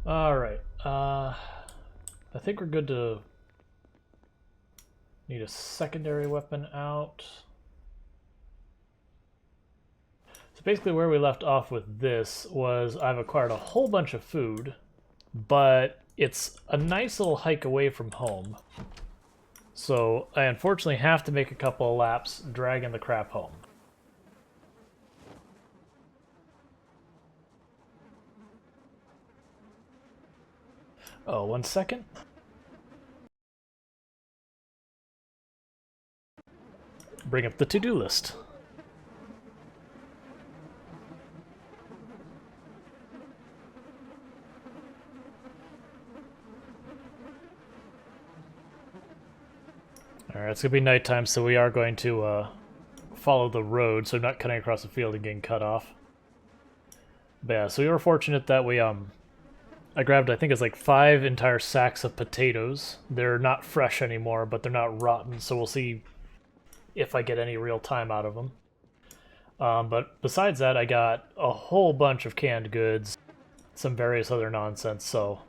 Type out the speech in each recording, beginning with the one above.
Alright. I think we're good to... Need a secondary weapon out. So basically where we left off with this was I've acquired a whole bunch of food, but it's a nice little hike away from home. So I unfortunately have to make a couple of laps dragging the crap home. Oh, 1 second. Bring up the to-do list. Alright, it's going to be nighttime, so we are going to follow the road, so I'm not cutting across the field and getting cut off. But yeah, so we were fortunate that I grabbed, I think it's like 5 entire sacks of potatoes. They're not fresh anymore, but they're not rotten, so we'll see if I get any real time out of them. But besides that, I got a whole bunch of canned goods, some various other nonsense, so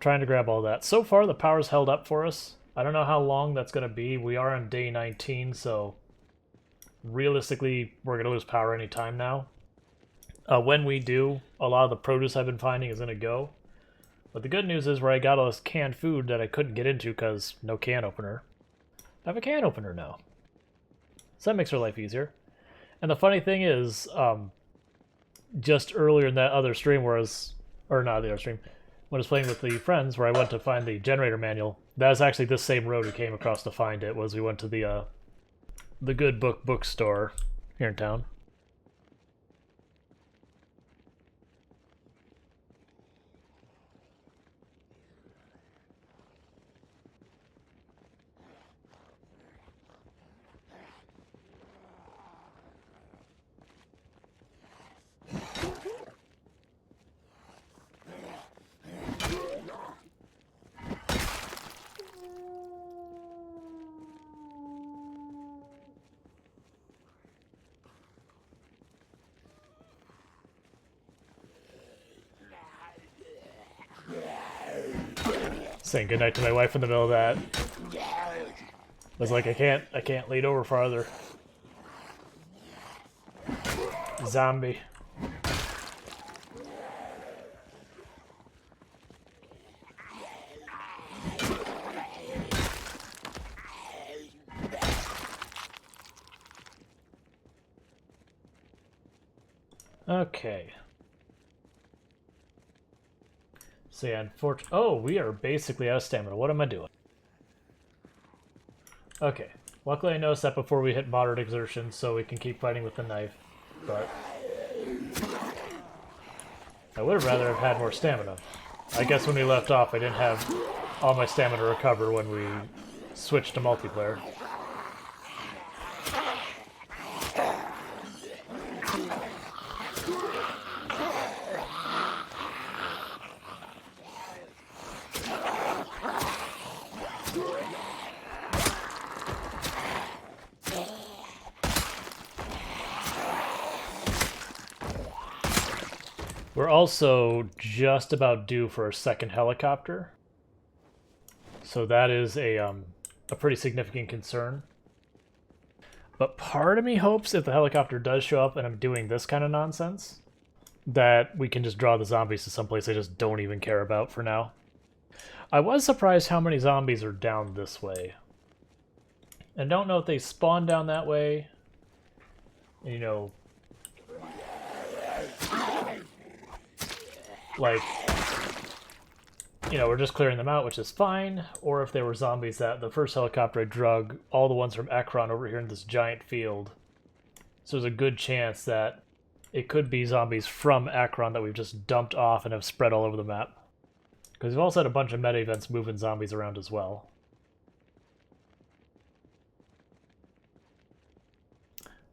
trying to grab all that. So far, the power's held up for us. I don't know how long that's going to be. We are on day 19, so realistically, we're going to lose power any time now. When we do, a lot of the produce I've been finding is going to go. But the good news is where I got all this canned food that I couldn't get into because no can opener. I have a can opener now. So that makes our life easier. And the funny thing is, just earlier in that other stream where I was, or not the other stream, when I was playing with the friends where I went to find the generator manual, that was actually this same road we came across to find it, was we went to the Good Book bookstore here in town. Saying goodnight to my wife in the middle of that. I was like, I can't lead over farther. Zombie. Okay. So yeah, unfortunately... Oh, we are basically out of stamina. What am I doing? Okay. Luckily I noticed that before we hit moderate exertion, so we can keep fighting with the knife. But... I would have rather have had more stamina. I guess when we left off, I didn't have all my stamina recover when we switched to multiplayer. We're also just about due for a second helicopter. So that is a pretty significant concern. But part of me hopes if the helicopter does show up and I'm doing this kind of nonsense, that we can just draw the zombies to someplace I just don't even care about for now. I was surprised how many zombies are down this way. And don't know if they spawn down that way. You know... Like... You know, we're just clearing them out, which is fine. Or if they were zombies that the first helicopter I drug, all the ones from Ekron over here in this giant field. So there's a good chance that it could be zombies from Ekron that we've just dumped off and have spread all over the map. Because we've also had a bunch of meta events moving zombies around as well.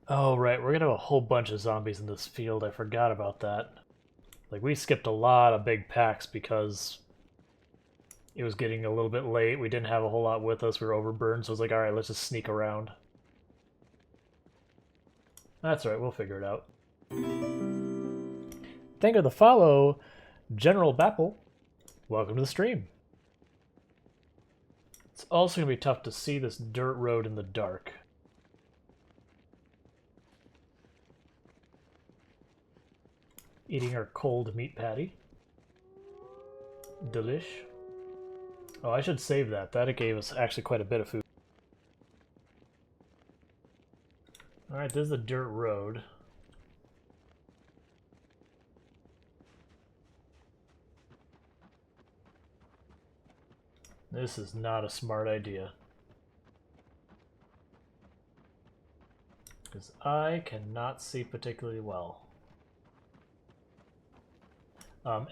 Oh, right, we're going to have a whole bunch of zombies in this field. I forgot about that. Like, we skipped a lot of big packs because it was getting a little bit late. We didn't have a whole lot with us. We were overburned, so I was like, alright, let's just sneak around. That's alright, we'll figure it out. Thank you for the follow, General Bapple, welcome to the stream. It's also going to be tough to see this dirt road in the dark. Eating our cold meat patty. Delish. Oh, I should save that. That gave us actually quite a bit of food. Alright, this is the dirt road. This is not a smart idea. Because I cannot see particularly well.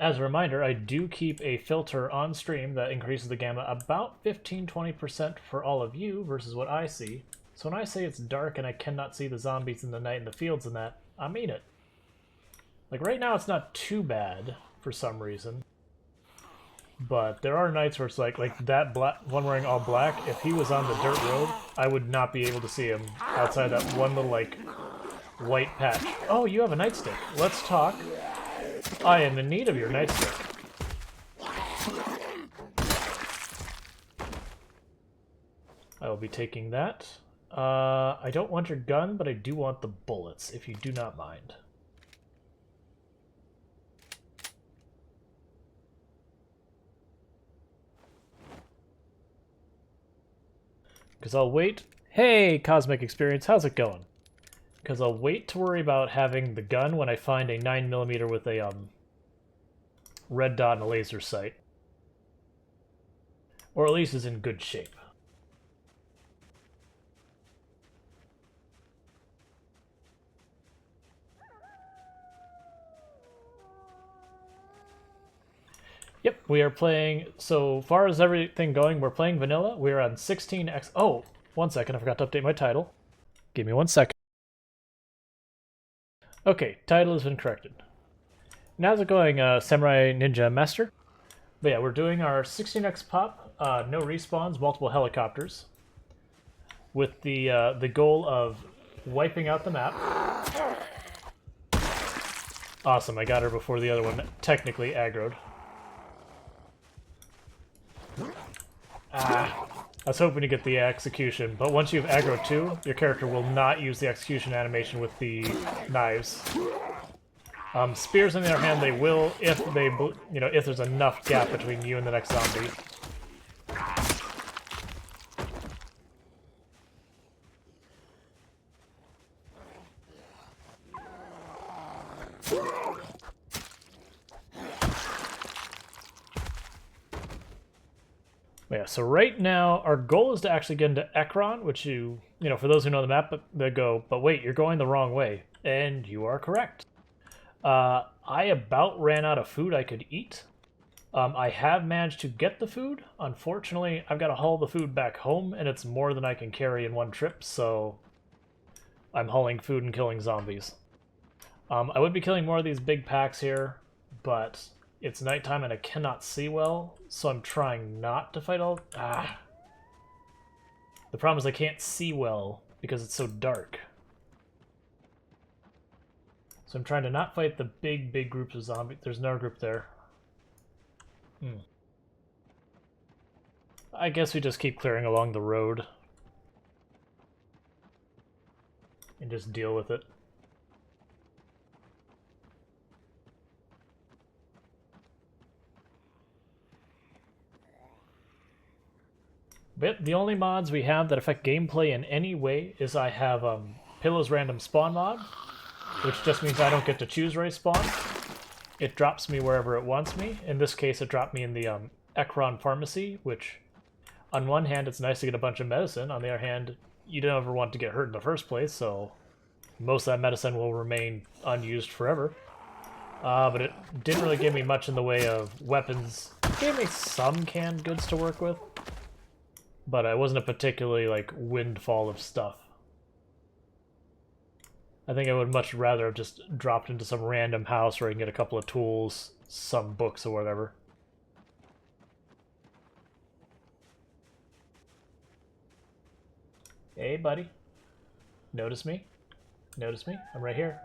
As a reminder, I do keep a filter on stream that increases the gamma about 15-20% for all of you versus what I see. So when I say it's dark and I cannot see the zombies in the night in the fields and that, I mean it. Like right now it's not too bad for some reason. But there are nights where it's like that one wearing all black, if he was on the dirt road, I would not be able to see him outside that one little like white patch. Oh, you have a nightstick. Let's talk. I am in need of your nightstick. I will be taking that. I don't want your gun, but I do want the bullets, if you do not mind. Because I'll wait... Hey, Cosmic Experience, how's it going? Because I'll wait to worry about having the gun when I find a 9mm with a red dot and a laser sight. Or at least is in good shape. Yep, we are playing, so far as everything going, we're playing vanilla. We're on 16x... Oh, 1 second, I forgot to update my title. Give me 1 second. Okay, title has been corrected. Now how's it going, Samurai Ninja Master? But yeah, we're doing our 16x pop, no respawns, multiple helicopters, with the goal of wiping out the map. Awesome, I got her before the other one technically aggroed. I was hoping to get the execution, but once you've aggroed 2, your character will not use the execution animation with the knives. Spears, on the other hand, they will if they, if there's enough gap between you and the next zombie. Yeah, so right now, our goal is to actually get into Ekron, which for those who know the map, they go, but wait, you're going the wrong way. And you are correct. I about ran out of food I could eat. I have managed to get the food. Unfortunately, I've got to haul the food back home, and it's more than I can carry in one trip, so I'm hauling food and killing zombies. I would be killing more of these big packs here, but it's nighttime and I cannot see well, so I'm trying not to fight all... The problem is I can't see well because it's so dark. So I'm trying to not fight the big groups of zombies. There's another group there. I guess we just keep clearing along the road. And just deal with it. But the only mods we have that affect gameplay in any way is I have Pillow's random spawn mod, which just means I don't get to choose where I spawn. It drops me wherever it wants me. In this case, it dropped me in the Ekron Pharmacy, which on one hand, it's nice to get a bunch of medicine. On the other hand, you don't ever want to get hurt in the first place, so most of that medicine will remain unused forever. But it didn't really give me much in the way of weapons. It gave me some canned goods to work with, but it wasn't a particularly, windfall of stuff. I think I would much rather have just dropped into some random house where I can get a couple of tools, some books, or whatever. Hey, buddy. Notice me? Notice me? I'm right here.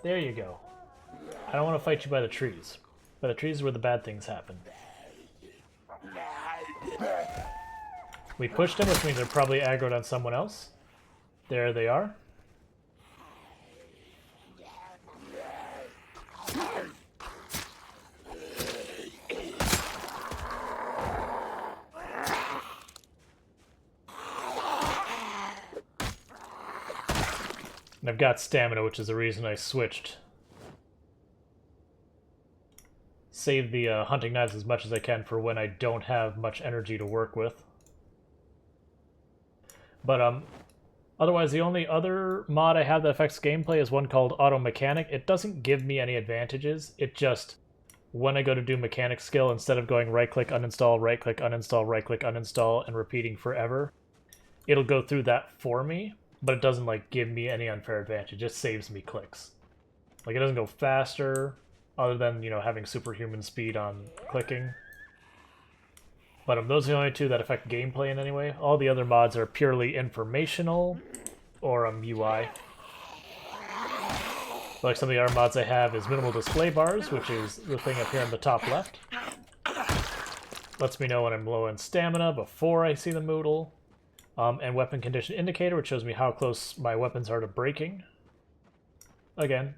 There you go. I don't want to fight you by the trees. By the trees where the bad things happen. We pushed him, which means they're probably aggroed on someone else. There they are. And I've got stamina, which is the reason I switched. Save the hunting knives as much as I can for when I don't have much energy to work with. But otherwise, the only other mod I have that affects gameplay is one called Auto Mechanic. It doesn't give me any advantages. It just, when I go to do mechanic skill, instead of going right-click, uninstall, right-click, uninstall, right-click, uninstall, and repeating forever, it'll go through that for me, but it doesn't, like, give me any unfair advantage. It just saves me clicks. Like, it doesn't go faster, other than, you know, having superhuman speed on clicking. But those are the only two that affect gameplay in any way. All the other mods are purely informational or UI. Like some of the other mods I have is minimal display bars, which is the thing up here in the top left. Lets me know when I'm low in stamina before I see the moodle. And weapon condition indicator, which shows me how close my weapons are to breaking. Again,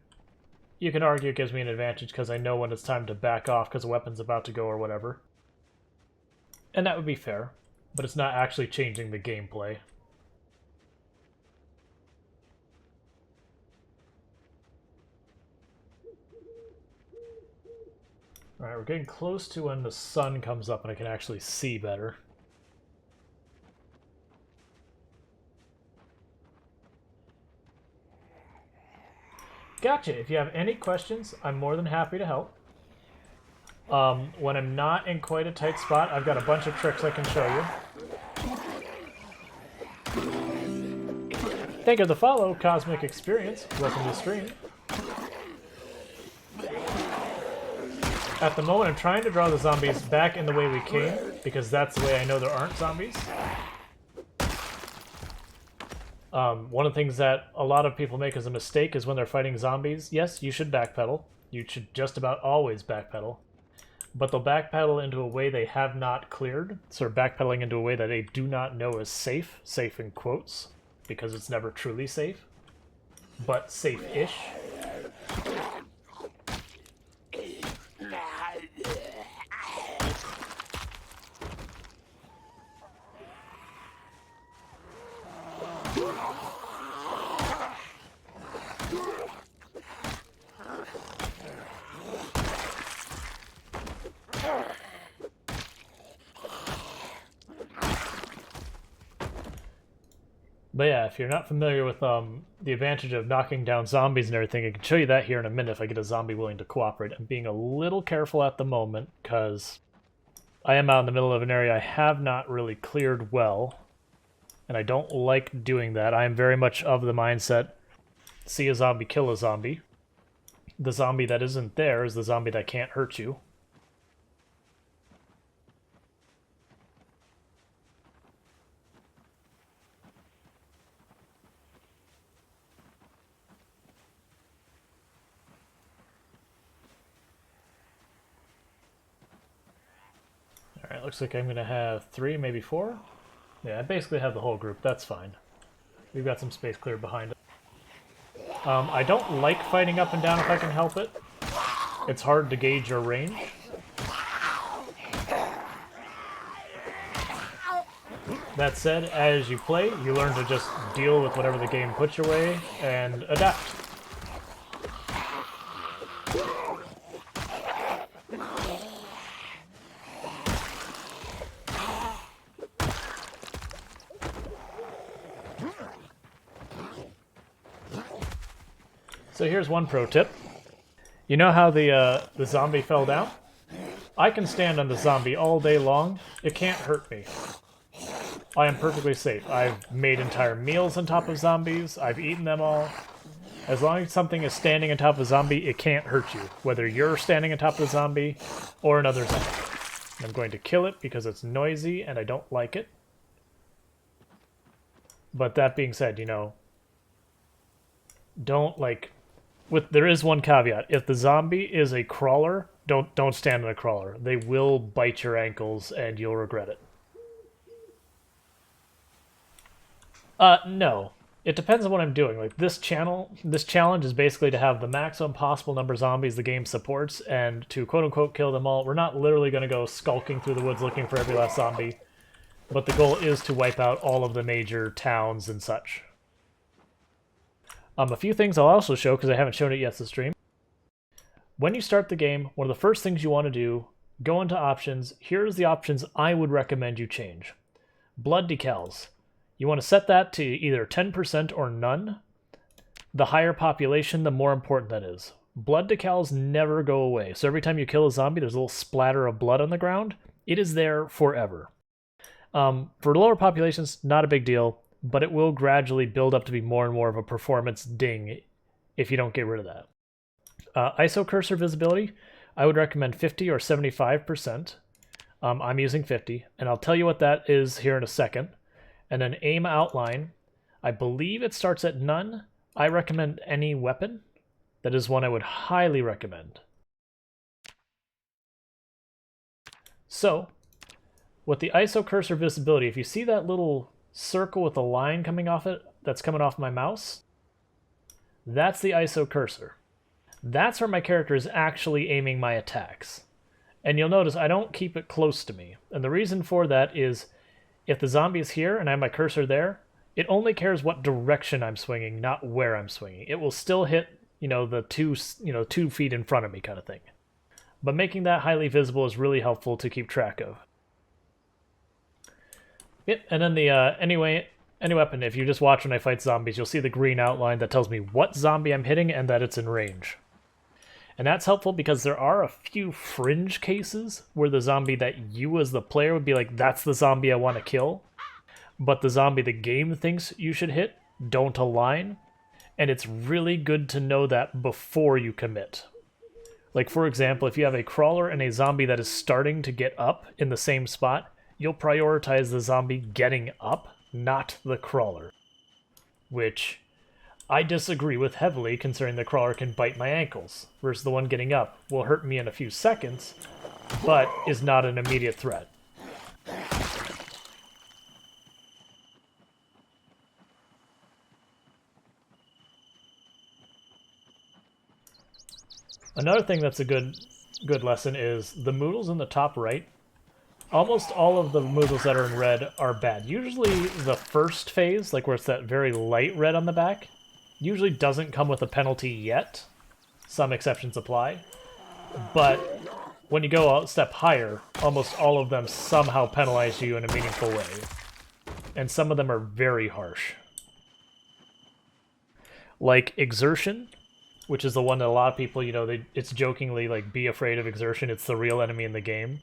you can argue it gives me an advantage because I know when it's time to back off because the weapon's about to go or whatever. And that would be fair, but it's not actually changing the gameplay. Alright, we're getting close to when the sun comes up and I can actually see better. Gotcha! If you have any questions, I'm more than happy to help. When I'm not in quite a tight spot, I've got a bunch of tricks I can show you. Thank you for the follow, Cosmic Experience. Welcome to the stream. At the moment, I'm trying to draw the zombies back in the way we came, because that's the way I know there aren't zombies. One of the things that a lot of people make as a mistake is when they're fighting zombies, yes, you should backpedal. You should just about always backpedal. But they'll backpedal into a way they have not cleared, so they're backpedaling into a way that they do not know is safe, safe in quotes, because it's never truly safe, but safe-ish. But yeah, if you're not familiar with the advantage of knocking down zombies and everything, I can show you that here in a minute if I get a zombie willing to cooperate. I'm being a little careful at the moment, because I am out in the middle of an area I have not really cleared well, and I don't like doing that. I am very much of the mindset, see a zombie, kill a zombie. The zombie that isn't there is the zombie that can't hurt you. Alright, looks like I'm going to have 3, maybe 4. Yeah, I basically have the whole group. That's fine. We've got some space cleared behind it. I don't like fighting up and down if I can help it. It's hard to gauge your range. That said, as you play, you learn to just deal with whatever the game puts your way and adapt. So here's one pro tip. You know how the zombie fell down? I can stand on the zombie all day long. It can't hurt me. I am perfectly safe. I've made entire meals on top of zombies. I've eaten them all. As long as something is standing on top of a zombie, it can't hurt you. Whether you're standing on top of the zombie or another zombie. I'm going to kill it because it's noisy and I don't like it. But that being said, you know, don't like... there is one caveat. If the zombie is a crawler, Don't stand in a crawler. They will bite your ankles and you'll regret it. No. It depends on what I'm doing. Like this challenge is basically to have the maximum possible number of zombies the game supports and to quote unquote kill them all. We're not literally going to go skulking through the woods looking for every last zombie, but the goal is to wipe out all of the major towns and such. A few things I'll also show because I haven't shown it yet this stream. When you start the game, one of the first things you want to do, go into options. Here's the options I would recommend you change. Blood decals. You want to set that to either 10% or none. The higher population, the more important that is. Blood decals never go away, so every time you kill a zombie, there's a little splatter of blood on the ground. It is there forever. For lower populations, not a big deal, but it will gradually build up to be more and more of a performance ding if you don't get rid of that. ISO cursor visibility, I would recommend 50 or 75%. I'm using 50, and I'll tell you what that is here in a second. And then aim outline, I believe it starts at none. I recommend any weapon. That is one I would highly recommend. So, with the ISO cursor visibility, if you see that little circle with a line coming off it, that's coming off my mouse, that's the ISO cursor. That's where my character is actually aiming my attacks. And you'll notice I don't keep it close to me. And the reason for that is if the zombie is here and I have my cursor there, it only cares what direction I'm swinging, not where I'm swinging. It will still hit, the 2 feet in front of me kind of thing. But making that highly visible is really helpful to keep track of. Yep, and then the any weapon, if you just watch when I fight zombies, you'll see the green outline that tells me what zombie I'm hitting and that it's in range. And that's helpful because there are a few fringe cases where the zombie that you as the player would be like, that's the zombie I want to kill. But the zombie the game thinks you should hit don't align. And it's really good to know that before you commit. Like, for example, if you have a crawler and a zombie that is starting to get up in the same spot, you'll prioritize the zombie getting up, not the crawler. Which I disagree with heavily, considering the crawler can bite my ankles, versus the one getting up will hurt me in a few seconds, but is not an immediate threat. Another thing that's a good lesson is the moodles in the top right. Almost all of the moodles that are in red are bad. Usually the first phase, like where it's that very light red on the back, usually doesn't come with a penalty yet. Some exceptions apply. But when you go a step higher, almost all of them somehow penalize you in a meaningful way. And some of them are very harsh. Like exertion, which is the one that a lot of people, it's jokingly like, be afraid of exertion, it's the real enemy in the game.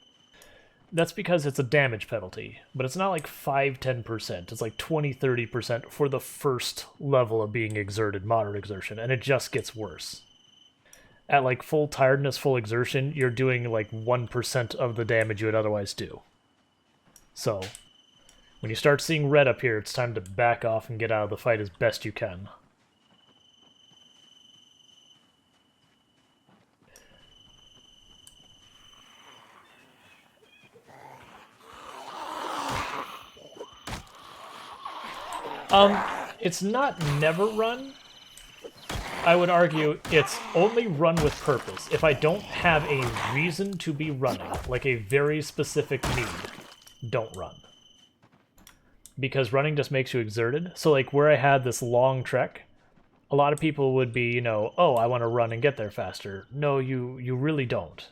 That's because it's a damage penalty, but it's not like 5-10%. It's like 20-30% for the first level of being exerted, moderate exertion, and it just gets worse. At like full tiredness, full exertion, you're doing like 1% of the damage you would otherwise do. So, when you start seeing red up here, it's time to back off and get out of the fight as best you can. It's not never run. I would argue it's only run with purpose. If I don't have a reason to be running, like a very specific need, don't run. Because running just makes you exerted. So like where I had this long trek, a lot of people would be, oh, I want to run and get there faster. No, you really don't.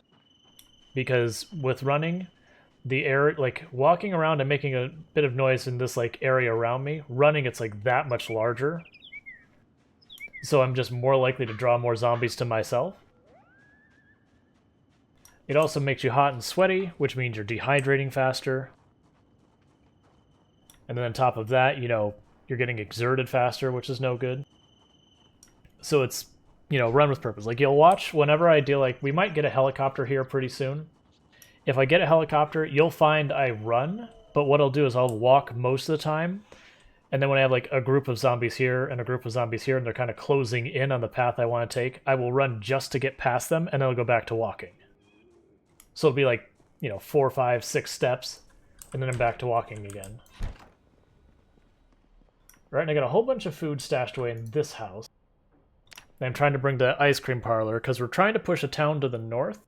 Because with running, the air, like walking around and making a bit of noise in this like area around me, running it's like that much larger. So I'm just more likely to draw more zombies to myself. It also makes you hot and sweaty, which means you're dehydrating faster. And then on top of that, you're getting exerted faster, which is no good. So it's, run with purpose. Like you'll watch whenever I do, like we might get a helicopter here pretty soon. If I get a helicopter, you'll find I run, but what I'll do is I'll walk most of the time, and then when I have like a group of zombies here and a group of zombies here, and they're kind of closing in on the path I want to take, I will run just to get past them, and then I'll go back to walking. So it'll be like, 4, 5, 6 steps, and then I'm back to walking again. Right, and I got a whole bunch of food stashed away in this house. And I'm trying to bring the ice cream parlor, because we're trying to push a town to the north.